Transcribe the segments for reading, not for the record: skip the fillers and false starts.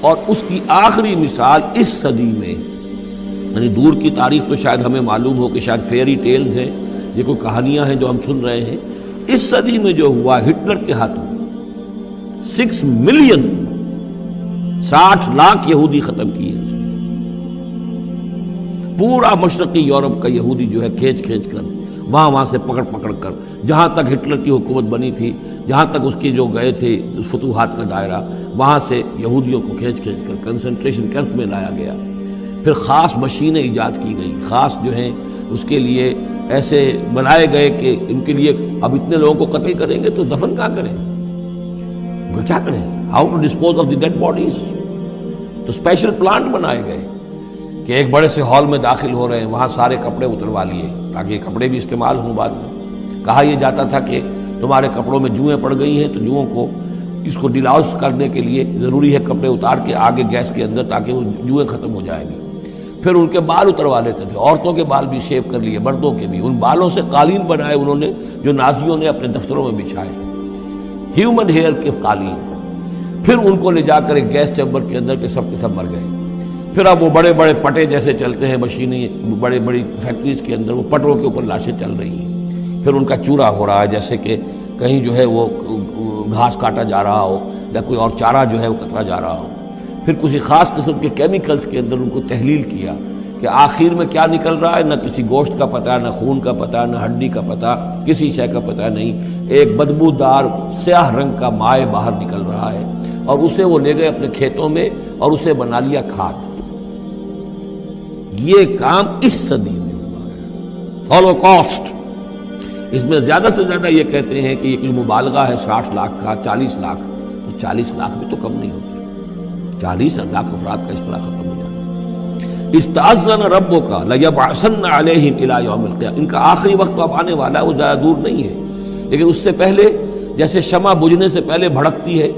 اور اس کی آخری مثال اس صدی میں، یعنی دور کی تاریخ تو شاید ہمیں معلوم ہو کہ شاید فیری ٹیلز ہیں، یہ کوئی کہانیاں ہیں جو ہم سن رہے ہیں، اس صدی میں جو ہوا ہٹلر کے ہاتھوں 6 ملین 60 لاکھ یہودی ختم کیے، پورا مشرقی یورپ کا یہودی جو ہے کھینچ کر وہاں سے پکڑ کر جہاں تک ہٹلر کی حکومت بنی تھی، جہاں تک اس کے جو گئے تھے فتوحات کا دائرہ، وہاں سے یہودیوں کو کھینچ کر کنسنٹریشن کیمپس میں لایا گیا۔ پھر خاص مشینیں ایجاد کی گئی، خاص جو ہیں اس کے لیے ایسے بنائے گئے کہ ان کے لیے اب اتنے لوگوں کو قتل کریں گے تو دفن کہاں کریں، کیا کریں، how to dispose of the dead bodies. تو اسپیشل پلانٹ بنائے گئے کہ ایک بڑے سے ہال میں داخل ہو رہے ہیں، وہاں سارے کپڑے اتروا لیے تاکہ یہ کپڑے بھی استعمال ہوں بعد میں۔ کہا یہ جاتا تھا کہ تمہارے کپڑوں میں جوئیں پڑ گئی ہیں تو جوؤں کو اس کو ڈیلاؤس کرنے کے لیے ضروری ہے کپڑے اتار کے آگے گیس کے اندر تاکہ وہ جوئیں ختم ہو جائیں گی۔ پھر ان کے بال اتروا لیتے تھے، عورتوں کے بال بھی شیو کر لیے، مردوں کے بھی، ان بالوں سے قالین بنائے انہوں نے جو نازیوں نے اپنے دفتروں میں بچھائے، ہیومن ہیئر کے قالین۔ پھر ان کو لے جا کر ایک گیس چیمبر کے اندر کے سب مر گئے۔ پھر اب وہ بڑے بڑے پٹے جیسے چلتے ہیں مشینیں بڑی فیکٹریز کے اندر، وہ پٹوں کے اوپر لاشیں چل رہی ہیں۔ پھر ان کا چورا ہو رہا ہے، جیسے کہ کہیں جو ہے وہ گھاس کاٹا جا رہا ہو یا کوئی اور چارہ جو ہے وہ کترا جا رہا ہو۔ پھر کسی خاص قسم کے کیمیکلز کے اندر ان کو تحلیل کیا کہ آخر میں کیا نکل رہا ہے، نہ کسی گوشت کا پتہ، نہ خون کا پتہ، نہ ہڈی کا پتہ، کسی شے کا پتہ نہیں، ایک بدبودار سیاہ رنگ کا مائع باہر نکل رہا ہے، اور اسے وہ لے گئے اپنے کھیتوں میں اور اسے بنا لیا کھاد۔ یہ کام اس صدی میں ہوا ہے، ہولوکاسٹ۔ اس میں زیادہ سے زیادہ یہ کہتے ہیں کہ یہ کوئی مبالغہ ہے 60 لاکھ کا، 40 لاکھ، تو 40 لاکھ بھی تو کم نہیں ہوتے، 40 لاکھ افراد کا اس طرح ختم ہو جانا۔ استأذن ربک لیبعثن علیہم الی یوم القیامہ، ان کا آخری وقت تو اب آنے والا ہے، وہ زیادہ دور نہیں ہے، لیکن اس سے پہلے جیسے شمع بجھنے سے پہلے بھڑکتی ہے،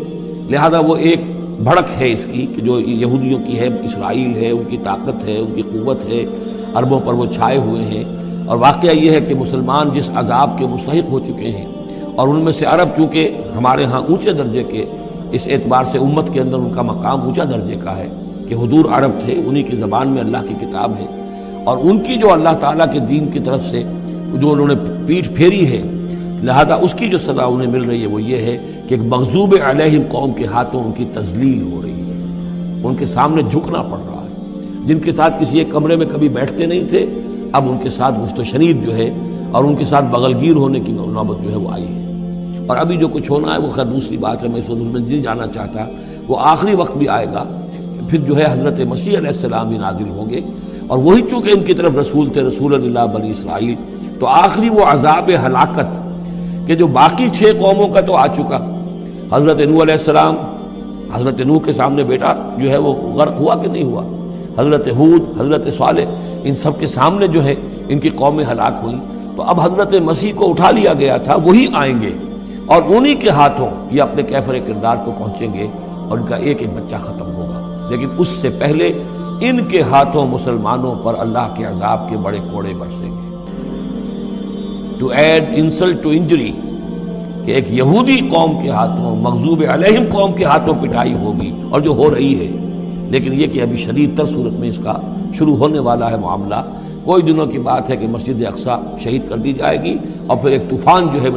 لہذا وہ ایک بھڑک ہے اس کی کہ جو یہودیوں کی ہے، اسرائیل ہے، ان کی طاقت ہے، ان کی قوت ہے، عربوں پر وہ چھائے ہوئے ہیں۔ اور واقعہ یہ ہے کہ مسلمان جس عذاب کے مستحق ہو چکے ہیں، اور ان میں سے عرب چونکہ ہمارے ہاں اونچے درجے کے، اس اعتبار سے امت کے اندر ان کا مقام اونچا درجے کا ہے کہ حضور عرب تھے، انہی کی زبان میں اللہ کی کتاب ہے، اور ان کی جو اللہ تعالیٰ کے دین کی طرف سے جو انہوں نے پیٹھ پھیری ہے، لہذا اس کی جو سزا انہیں مل رہی ہے وہ یہ ہے کہ ایک مغضوب علیہم قوم کے ہاتھوں ان کی تذلیل ہو رہی ہے، ان کے سامنے جھکنا پڑ رہا ہے۔ جن کے ساتھ کسی ایک کمرے میں کبھی بیٹھتے نہیں تھے، اب ان کے ساتھ گفت و شنید جو ہے اور ان کے ساتھ بغل گیر ہونے کی نوبت جو ہے وہ آئی ہے۔ اور ابھی جو کچھ ہونا ہے وہ خیر دوسری بات ہے، میں اس میں نہیں جانا چاہتا، وہ آخری وقت بھی آئے گا، پھر جو ہے حضرت مسیح علیہ السلام بھی نازل ہوں گے، اور وہی چونکہ ان کی طرف رسول تھے، رسول اللہ بنی اسرائیل، تو آخری وہ عذاب ہلاکت کہ جو باقی 6 قوموں کا تو آ چکا، حضرت نوح علیہ السلام، حضرت نوح کے سامنے بیٹا جو ہے وہ غرق ہوا کہ نہیں ہوا، حضرت ہود، حضرت صالح، ان سب کے سامنے جو ہے ان کی قومیں ہلاک ہوئیں، تو اب حضرت مسیح کو اٹھا لیا گیا تھا، وہی آئیں گے اور انہی کے ہاتھوں یہ اپنے کیفر کردار کو پہنچیں گے اور ان کا ایک ایک بچہ ختم ہوگا۔ لیکن اس سے پہلے ان کے ہاتھوں مسلمانوں پر اللہ کے عذاب کے بڑے کوڑے برسیں گے۔ To add insult to injury, کہ ایک یہودی قوم کے ہاتھوں، مغضوب علیہم قوم کے ہاتھوں پٹائی ہوگی، اور جو ہو رہی ہے، لیکن یہ کہ ابھی شدید تر صورت میں اس کا شروع ہونے والا ہے معاملہ۔ کوئی دنوں کی بات ہے کہ مسجد اقصی شہید کر دی جائے گی، اور پھر ایک طوفان جو ہے